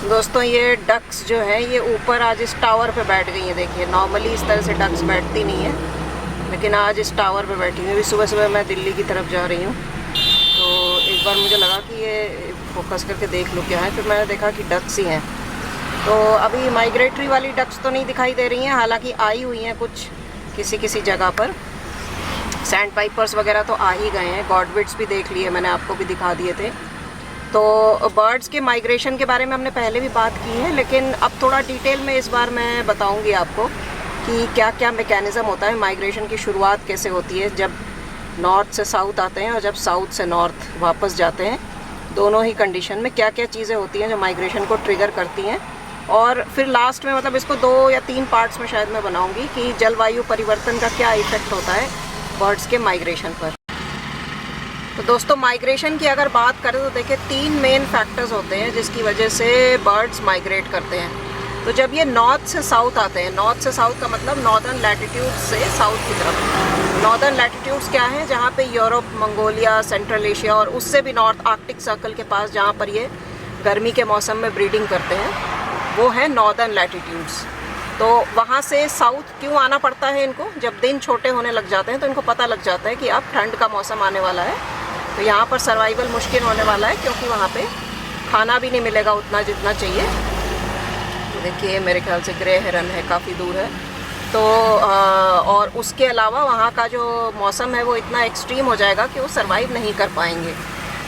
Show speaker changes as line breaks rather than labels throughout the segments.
दोस्तों ये डक्स जो है ये ऊपर आज इस टावर पे बैठ गई हैं। देखिए नॉर्मली इस तरह से डक्स बैठती नहीं है, लेकिन आज इस टावर पे बैठी हुई। अभी सुबह सुबह मैं दिल्ली की तरफ जा रही हूँ, तो एक बार मुझे लगा कि ये फोकस करके देख लो क्या है, फिर मैंने देखा कि डक्स ही हैं। तो अभी माइग्रेटरी वाली डक्स तो नहीं दिखाई दे रही हैं, हालांकि आई हुई हैं कुछ किसी किसी जगह पर। सैंड पाइपर्स वगैरह तो आ ही गए हैं, गॉडविट्स भी देख लिए मैंने, आपको भी दिखा दिए थे। तो बर्ड्स के माइग्रेशन के बारे में हमने पहले भी बात की है, लेकिन अब थोड़ा डिटेल में इस बार मैं बताऊंगी आपको कि क्या क्या मैकेनिज़्म होता है, माइग्रेशन की शुरुआत कैसे होती है, जब नॉर्थ से साउथ आते हैं और जब साउथ से नॉर्थ वापस जाते हैं। दोनों ही कंडीशन में क्या क्या चीज़ें होती हैं जो माइग्रेशन को ट्रिगर करती हैं। और फिर लास्ट में मतलब इसको 2 या 3 पार्ट्स में शायद मैं बनाऊंगी कि जलवायु परिवर्तन का क्या इफ़ेक्ट होता है बर्ड्स के माइग्रेशन पर। तो दोस्तों माइग्रेशन की अगर बात करें तो देखिए 3 मेन फैक्टर्स होते हैं जिसकी वजह से बर्ड्स माइग्रेट करते हैं। तो जब ये नॉर्थ से साउथ आते हैं, नॉर्थ से साउथ का मतलब नॉर्दर्न लैटिट्यूड से साउथ की तरफ। नॉर्दर्न लैटिट्यूड्स क्या हैं, जहाँ पे यूरोप, मंगोलिया, सेंट्रल एशिया और उससे भी नॉर्थ आर्कटिक सर्कल के पास जहाँ पर ये गर्मी के मौसम में ब्रीडिंग करते हैं, वो है नॉर्दर्न लैटिट्यूड्स। तो वहाँ से साउथ क्यों आना पड़ता है इनको, जब दिन छोटे होने लग जाते हैं तो इनको पता लग जाता है कि अब ठंड का मौसम आने वाला है, तो यहाँ पर सर्वाइवल मुश्किल होने वाला है, क्योंकि वहाँ पे खाना भी नहीं मिलेगा उतना जितना चाहिए। तो देखिए मेरे ख्याल से ग्रे हेरन है, काफ़ी दूर है। तो और उसके अलावा वहाँ का जो मौसम है वो इतना एक्सट्रीम हो जाएगा कि वो सर्वाइव नहीं कर पाएंगे।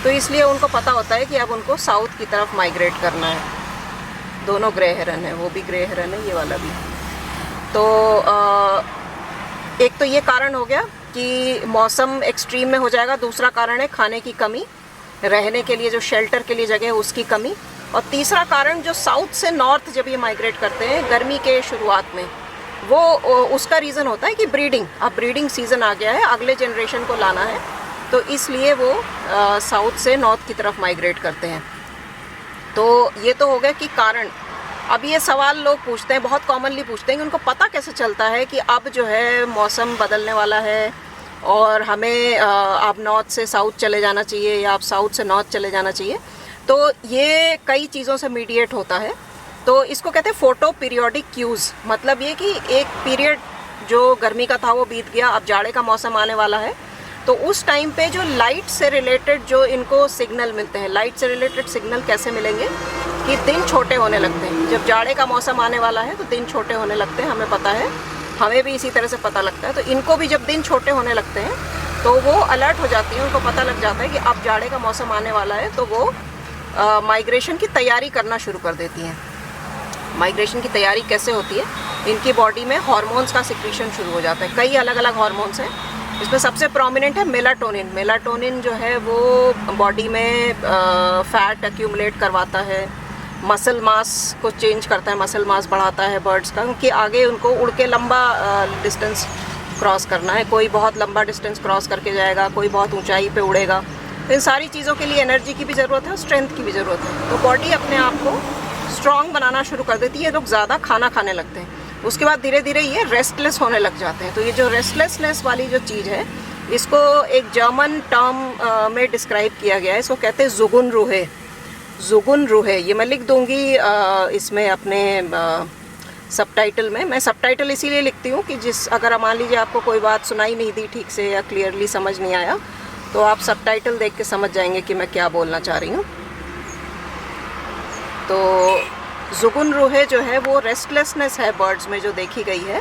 तो इसलिए उनको पता होता है कि अब उनको साउथ की तरफ माइग्रेट करना है। दोनों ग्रे हेरन है, वो भी ग्रे हेरन है, ये वाला भी। तो एक तो ये कारण हो गया कि मौसम एक्सट्रीम में हो जाएगा। दूसरा कारण है खाने की कमी, रहने के लिए जो शेल्टर के लिए जगह है उसकी कमी। और तीसरा कारण जो साउथ से नॉर्थ जब ये माइग्रेट करते हैं गर्मी के शुरुआत में, वो उसका रीज़न होता है कि ब्रीडिंग, अब ब्रीडिंग सीज़न आ गया है, अगले जनरेशन को लाना है, तो इसलिए वो साउथ से नॉर्थ की तरफ माइग्रेट करते हैं। तो ये तो हो गया कि कारण। अब ये सवाल लोग पूछते हैं, बहुत कॉमनली पूछते हैं कि उनको पता कैसे चलता है कि अब जो है मौसम बदलने वाला है और हमें अब नॉर्थ से साउथ चले जाना चाहिए या अब साउथ से नॉर्थ चले जाना चाहिए। तो ये कई चीज़ों से मीडिएट होता है। तो इसको कहते हैं फोटो पीरियोडिक क्यूज़। मतलब ये कि एक पीरियड जो गर्मी का था वो बीत गया, अब जाड़े का मौसम आने वाला है, तो उस टाइम पे जो लाइट से रिलेटेड जो इनको सिग्नल मिलते हैं, लाइट से रिलेटेड सिग्नल कैसे मिलेंगे कि दिन छोटे होने लगते हैं। जब जाड़े का मौसम आने वाला है तो दिन छोटे होने लगते हैं, हमें पता है, हमें भी इसी तरह से पता लगता है। तो इनको भी जब दिन छोटे होने लगते हैं तो वो अलर्ट हो जाती हैं, उनको पता लग जाता है कि अब जाड़े का मौसम आने वाला है, तो वो माइग्रेशन की तैयारी करना शुरू कर देती हैं। माइग्रेशन की तैयारी कैसे होती है, इनकी बॉडी में हार्मोन्स का सिक्रीशन शुरू हो जाता है। कई अलग अलग हार्मोन्स हैं, इसमें सबसे प्रोमिनेंट है मेलाटोनिन। मेलाटोनिन जो है वो बॉडी में फैट एक्यूमुलेट करवाता है, मसल मास को चेंज करता है, मसल मास बढ़ाता है बर्ड्स का, क्योंकि आगे उनको उड़ के लंबा डिस्टेंस क्रॉस करना है। कोई बहुत लंबा डिस्टेंस क्रॉस करके जाएगा, कोई बहुत ऊंचाई पे उड़ेगा। तो इन सारी चीज़ों के लिए एनर्जी की भी ज़रूरत है और स्ट्रेंथ की भी ज़रूरत है। तो बॉडी अपने आप को स्ट्रॉन्ग बनाना शुरू कर देती है, लोग ज़्यादा खाना खाने लगते हैं। उसके बाद धीरे धीरे ये रेस्टलेस होने लग जाते हैं। तो ये जो रेस्टलेसनेस वाली जो चीज़ है, इसको एक जर्मन टर्म में डिस्क्राइब किया गया है, इसको कहते हैं ज़ुगुनरूहे। ज़ुगुनरूहे ये मैं लिख दूंगी इसमें अपने सबटाइटल में। मैं सबटाइटल इसीलिए लिखती हूँ कि अगर मान लीजिए आपको कोई बात सुनाई नहीं दी ठीक से या क्लियरली समझ नहीं आया, तो आप सबटाइटल देख के समझ जाएंगे कि मैं क्या बोलना चाह रही हूँ। तो ज़ुगुनरूहे जो है वो रेस्टलेसनेस है बर्ड्स में जो देखी गई है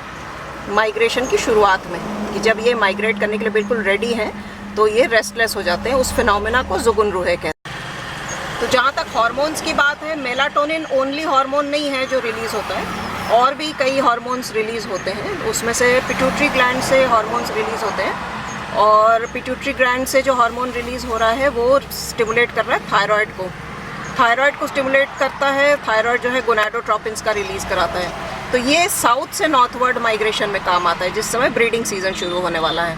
माइग्रेशन की शुरुआत में, कि जब ये माइग्रेट करने के लिए बिल्कुल रेडी हैं तो ये रेस्टलेस हो जाते हैं। उस फिनोमेना को ज़ुगुनरूहे कहते हैं। तो जहाँ तक हार्मोन्स की बात है, मेलाटोनिन ओनली हार्मोन नहीं है जो रिलीज़ होता है, और भी कई हार्मोन्स रिलीज़ होते हैं। उसमें से पिट्यूटरी ग्लैंड से हार्मोन्स रिलीज़ होते हैं, और पिट्यूटरी ग्लैंड से जो हार्मोन रिलीज़ हो रहा है वो स्टिमुलेट कर रहा है थायराइड को। थायराइड को स्टिमुलेट करता है, थायराइड जो है गोनाडोट्रोपिन्स का रिलीज़ कराता है। तो ये साउथ से नॉर्थवर्ड माइग्रेशन में काम आता है, जिस समय ब्रीडिंग सीजन शुरू होने वाला है।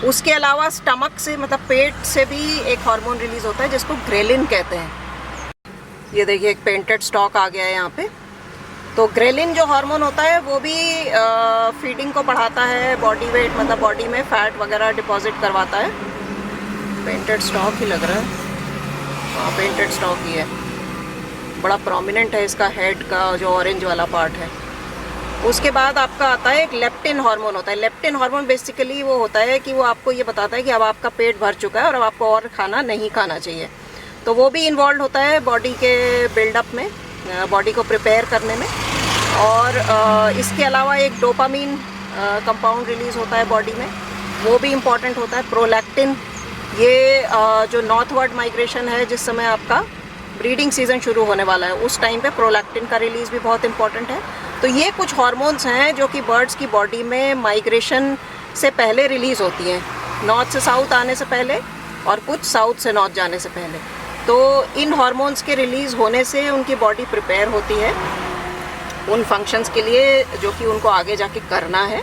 उसके अलावा स्टमक से, मतलब पेट से भी एक हार्मोन रिलीज़ होता है जिसको ग्रेलिन कहते हैं। ये देखिए एक पेंटेड स्टॉक आ गया है यहाँ पे। तो ग्रेलिन जो हार्मोन होता है वो भी फीडिंग को बढ़ाता है, बॉडी वेट मतलब बॉडी में फैट वगैरह डिपॉजिट करवाता है। पेंटेड स्टॉक ही लग रहा है, हाँ पेंटेड स्टॉक ही है। बड़ा प्रोमिनेंट है इसका हेड का जो ऑरेंज वाला पार्ट है। उसके बाद आपका आता है एक लेप्टिन हार्मोन होता है। लेप्टिन हार्मोन बेसिकली वो होता है कि वो आपको ये बताता है कि अब आपका पेट भर चुका है और अब आपको और खाना नहीं खाना चाहिए। तो वो भी इन्वॉल्व होता है बॉडी के बिल्डअप में, बॉडी को प्रिपेयर करने में। और इसके अलावा एक डोपामीन कंपाउंड रिलीज़ होता है बॉडी में, वो भी इम्पॉर्टेंट होता है। प्रोलैक्टिन, ये जो नॉर्थवर्ड माइग्रेशन है, जिस समय आपका ब्रीडिंग सीज़न शुरू होने वाला है, उस टाइम पे प्रोलैक्टिन का रिलीज़ भी बहुत इंपॉर्टेंट है। तो ये कुछ हार्मोन्स हैं जो कि बर्ड्स की बॉडी में माइग्रेशन से पहले रिलीज़ होती हैं, नॉर्थ से साउथ आने से पहले और कुछ साउथ से नॉर्थ जाने से पहले। तो इन हार्मोन्स के रिलीज़ होने से उनकी बॉडी प्रिपेयर होती है उन फंक्शंस के लिए जो कि उनको आगे जाके करना है,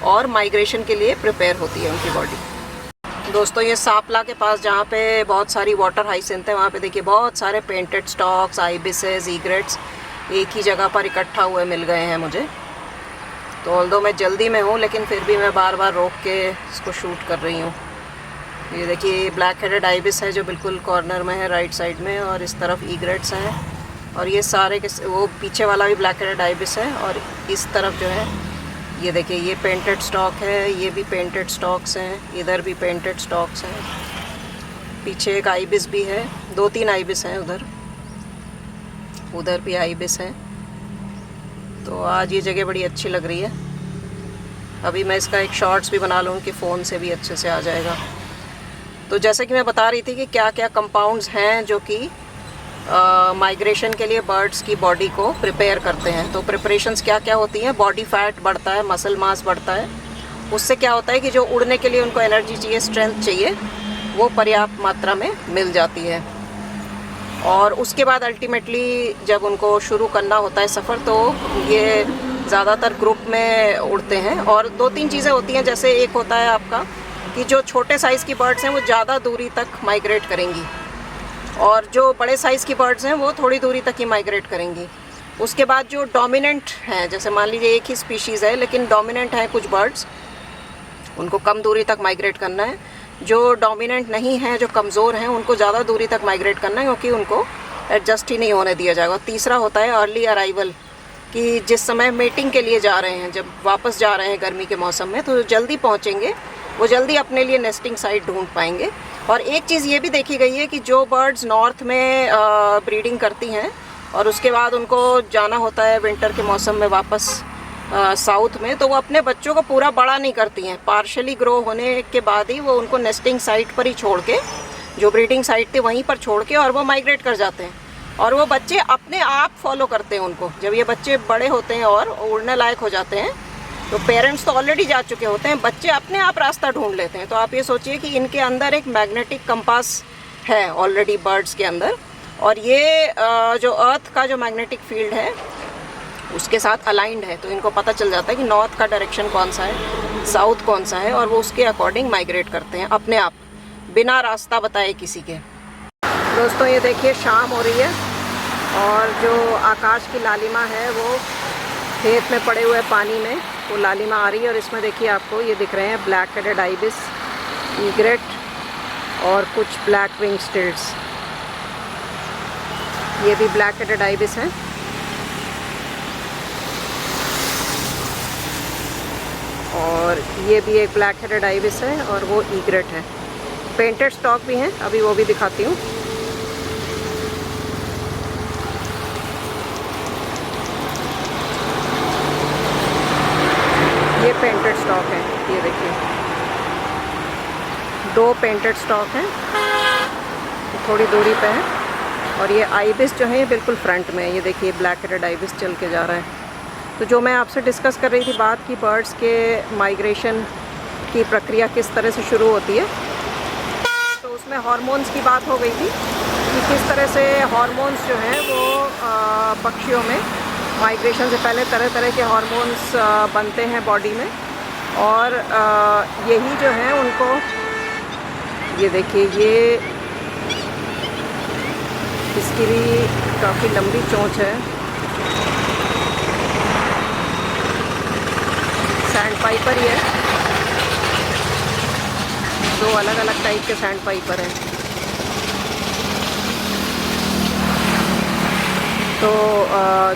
और माइग्रेशन के लिए प्रिपेयर होती है उनकी बॉडी। दोस्तों, ये सांपला के पास जहाँ पे बहुत सारी वाटर हाइसिंथ है, वहाँ पे देखिए बहुत सारे पेंटेड स्टॉक्स, आइबिसेस, ईग्रेट्स एक ही जगह पर इकट्ठा हुए मिल गए हैं मुझे। तो ऑल्दो मैं जल्दी में हूँ, लेकिन फिर भी मैं बार बार रोक के इसको शूट कर रही हूँ। ये देखिए ब्लैक हेडेड आइबिस है जो बिल्कुल कॉर्नर में है राइट साइड में, और इस तरफ ईग्रेट्स हैं, और ये सारे के वो पीछे वाला भी ब्लैक हेडेड आइबिस है। और इस तरफ जो है ये देखिए ये पेंटेड स्टॉक है, ये भी पेंटेड स्टॉक्स हैं, इधर भी पेंटेड स्टॉक्स हैं, पीछे एक आइबिस भी है, 2-3 आइबिस हैं उधर भी आइबिस है। तो आज ये जगह बड़ी अच्छी लग रही है। अभी मैं इसका एक शॉर्ट्स भी बना लूँ कि फ़ोन से भी अच्छे से आ जाएगा। तो जैसे कि मैं बता रही थी कि क्या क्या कंपाउंड्स हैं जो कि माइग्रेशन के लिए बर्ड्स की बॉडी को प्रिपेयर करते हैं। तो प्रिपरेशंस क्या क्या होती हैं? बॉडी फैट बढ़ता है, मसल मास बढ़ता है। उससे क्या होता है कि जो उड़ने के लिए उनको एनर्जी चाहिए, स्ट्रेंथ चाहिए, वो पर्याप्त मात्रा में मिल जाती है। और उसके बाद अल्टीमेटली जब उनको शुरू करना होता है सफ़र, तो ये ज़्यादातर ग्रुप में उड़ते हैं। और 2-3 चीज़ें होती हैं, जैसे एक होता है आपका कि जो छोटे साइज़ की बर्ड्स हैं वो ज़्यादा दूरी तक माइग्रेट करेंगी, और जो बड़े साइज़ की बर्ड्स हैं वो थोड़ी दूरी तक ही माइग्रेट करेंगी। उसके बाद जो डोमिनेंट हैं, जैसे मान लीजिए एक ही स्पीशीज़ है लेकिन डोमिनेंट हैं कुछ बर्ड्स, उनको कम दूरी तक माइग्रेट करना है। जो डोमिनेंट नहीं हैं, जो कमज़ोर हैं, उनको ज़्यादा दूरी तक माइग्रेट करना है, क्योंकि उनको एडजस्ट ही नहीं होने दिया जाएगा। तीसरा होता है अर्ली अराइवल, कि जिस समय मेटिंग के लिए जा रहे हैं, जब वापस जा रहे हैं गर्मी के मौसम में, तो जल्दी पहुँचेंगे, वो जल्दी अपने लिए नेस्टिंग साइट ढूंढ पाएंगे। और एक चीज़ ये भी देखी गई है कि जो बर्ड्स नॉर्थ में ब्रीडिंग करती हैं और उसके बाद उनको जाना होता है विंटर के मौसम में वापस साउथ में, तो वो अपने बच्चों को पूरा बड़ा नहीं करती हैं। पार्शली ग्रो होने के बाद ही वो उनको नेस्टिंग साइट पर ही छोड़ के, जो ब्रीडिंग साइट थी वहीं पर छोड़ के, और वो माइग्रेट कर जाते हैं। और वो बच्चे अपने आप फॉलो करते हैं उनको। जब ये बच्चे बड़े होते हैं और उड़ने लायक हो जाते हैं, तो पेरेंट्स तो ऑलरेडी जा चुके होते हैं, बच्चे अपने आप रास्ता ढूंढ लेते हैं। तो आप ये सोचिए कि इनके अंदर एक मैग्नेटिक कंपास है ऑलरेडी बर्ड्स के अंदर, और ये जो अर्थ का जो मैग्नेटिक फील्ड है उसके साथ अलाइंड है। तो इनको पता चल जाता है कि नॉर्थ का डायरेक्शन कौन सा है, साउथ कौन सा है, और वो उसके अकॉर्डिंग माइग्रेट करते हैं अपने आप, बिना रास्ता बताए किसी के। दोस्तों, ये देखिए शाम हो रही है और जो आकाश की लालिमा है वो खेत में पड़े हुए पानी में वो लालिमा आ रही है। और इसमें देखिए आपको ये दिख रहे हैं ब्लैक हेडेड आइबिस, ईग्रेट और कुछ ब्लैक विंग स्टिल्ट्स। ये भी ब्लैक हेडेड आइबिस हैं। और ये भी एक ब्लैक हेडेड आइबिस है और वो ईग्रेट है। पेंटेड स्टॉक भी हैं, अभी वो भी दिखाती हूँ। ये पेंटेड स्टॉक है, ये देखिए 2 पेंटेड स्टॉक हैं, थोड़ी दूरी पे है। और ये आइबिस जो है ये बिल्कुल फ्रंट में है। ये देखिए ब्लैक हेडेड आइबिस चल के जा रहा है। तो जो मैं आपसे डिस्कस कर रही थी बात की बर्ड्स के माइग्रेशन की प्रक्रिया किस तरह से शुरू होती है, तो उसमें हार्मोन्स की बात हो गई थी कि किस तरह से हार्मोन्स जो हैं वो पक्षियों में माइग्रेशन से पहले तरह तरह के हार्मोन्स बनते हैं बॉडी में। और यही जो है उनको, ये देखिए ये इसकी भी काफ़ी लंबी चोंच है। सैंड पाइपर ही है, 2 अलग अलग टाइप के सैंड पाइपर हैं। तो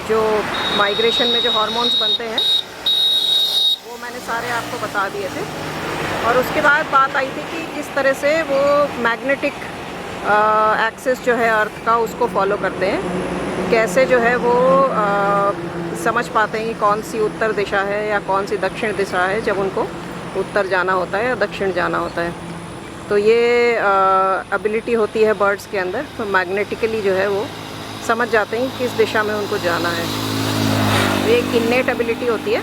जो माइग्रेशन में जो हार्मोन्स बनते हैं वो मैंने सारे आपको बता दिए थे। और उसके बाद बात आई थी कि किस तरह से वो मैग्नेटिक एक्सिस जो है अर्थ का उसको फॉलो करते हैं, कैसे जो है वो समझ पाते हैं कि कौन सी उत्तर दिशा है या कौन सी दक्षिण दिशा है जब उनको उत्तर जाना होता है या दक्षिण जाना होता है। तो ये एबिलिटी होती है बर्ड्स के अंदर, तो मैग्नेटिकली जो है वो समझ जाते हैं किस दिशा में उनको जाना है। ये एक इन्नेट एबिलिटी होती है।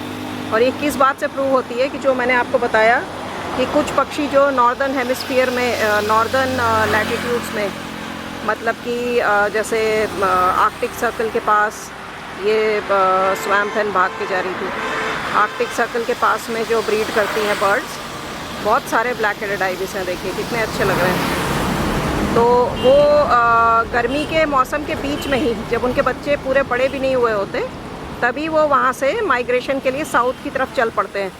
और ये किस बात से प्रूव होती है कि जो मैंने आपको बताया कि कुछ पक्षी जो नॉर्दर्न हेमिस्फीयर में नॉर्दर्न लैटिट्यूड्स में, मतलब कि जैसे आर्कटिक सर्कल के पास ये स्वैम्प हेन भाग के जा रही थी, आर्कटिक सर्कल के पास में जो ब्रीड करती हैं बर्ड्स, बहुत सारे ब्लैक हेडेड आइबिस हैं, देखिए कितने अच्छे लग रहे हैं। तो वो गर्मी के मौसम के बीच में ही, जब उनके बच्चे पूरे बड़े भी नहीं हुए होते, तभी वो वहाँ से माइग्रेशन के लिए साउथ की तरफ चल पड़ते हैं।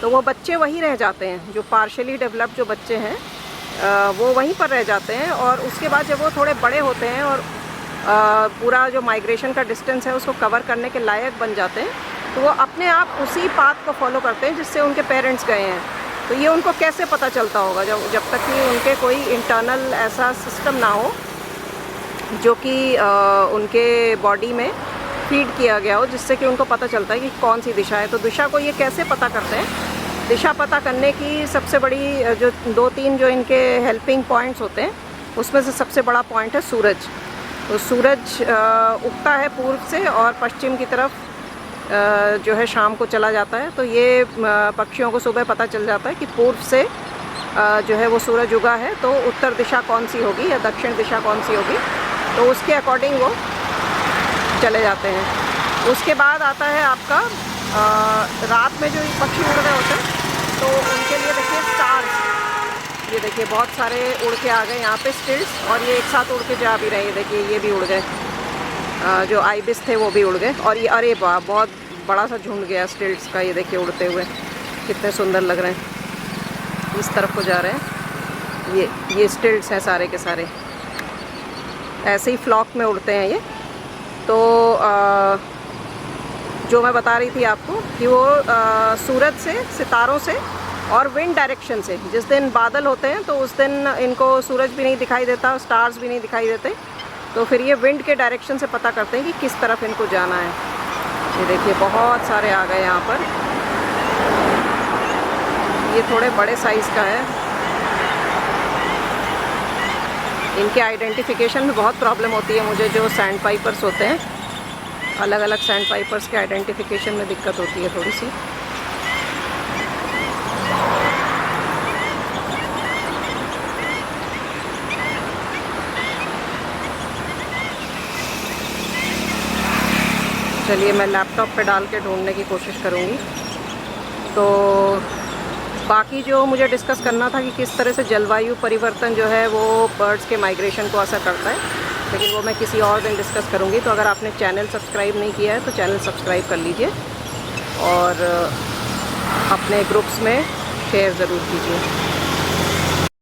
तो वो बच्चे वहीं रह जाते हैं, जो पार्शली डेवलप्ड जो बच्चे हैं वो वहीं पर रह जाते हैं। और उसके बाद जब वो थोड़े बड़े होते हैं और पूरा जो माइग्रेशन का डिस्टेंस है उसको कवर करने के लायक बन जाते हैं, तो वो अपने आप उसी पाथ को फॉलो करते हैं जिससे उनके पेरेंट्स गए हैं। तो ये उनको कैसे पता चलता होगा जब तक कि उनके कोई इंटरनल ऐसा सिस्टम ना हो जो कि उनके बॉडी में फीड किया गया हो, जिससे कि उनको पता चलता है कि कौन सी दिशा है। तो दिशा को ये कैसे पता करते हैं? दिशा पता करने की सबसे बड़ी जो 2-3 जो इनके हेल्पिंग पॉइंट्स होते हैं, उसमें से सबसे बड़ा पॉइंट है सूरज। तो सूरज उगता है पूर्व से और पश्चिम की तरफ जो है शाम को चला जाता है। तो ये पक्षियों को सुबह पता चल जाता है कि पूर्व से जो है वो सूरज उगा है, तो उत्तर दिशा कौन सी होगी या दक्षिण दिशा कौन सी होगी, तो उसके अकॉर्डिंग वो चले जाते हैं। उसके बाद आता है आपका रात में जो पक्षी उड़ रहे होते हैं, तो उनके लिए देखिए स्टार्स, ये देखिए बहुत सारे उड़ के आ गए यहाँ पे स्टिल्स, और ये एक साथ उड़ के जा भी रहे हैं। देखिए ये भी उड़ गए, जो आइबिस थे वो भी उड़ गए। और ये अरे वाह, बहुत बड़ा सा झुंड गया स्टिल्स का, ये देखिए उड़ते हुए कितने सुंदर लग रहे हैं, इस तरफ को जा रहे हैं। ये स्टिल्स हैं सारे के सारे, ऐसे ही फ्लॉक में उड़ते हैं ये। तो जो मैं बता रही थी आपको कि वो सूरज से, सितारों से और विंड डायरेक्शन से, जिस दिन बादल होते हैं तो उस दिन इनको सूरज भी नहीं दिखाई देता, स्टार्स भी नहीं दिखाई देते, तो फिर ये विंड के डायरेक्शन से पता करते हैं कि किस तरफ इनको जाना है। ये देखिए बहुत सारे आ गए यहाँ पर, ये थोड़े बड़े साइज़ का है। इनके आइडेंटिफिकेशन में बहुत प्रॉब्लम होती है मुझे, जो सैंड पाइपर्स होते हैं, अलग अलग सैंड पाइपर्स के आइडेंटिफिकेशन में दिक्कत होती है थोड़ी सी। चलिए मैं लैपटॉप पे डाल के ढूंढने की कोशिश करूँगी। तो बाकी जो मुझे डिस्कस करना था कि किस तरह से जलवायु परिवर्तन जो है वो बर्ड्स के माइग्रेशन को असर करता है, लेकिन वो मैं किसी और दिन डिस्कस करूँगी। तो अगर आपने चैनल सब्सक्राइब नहीं किया है तो चैनल सब्सक्राइब कर लीजिए और अपने ग्रुप्स में शेयर ज़रूर कीजिए।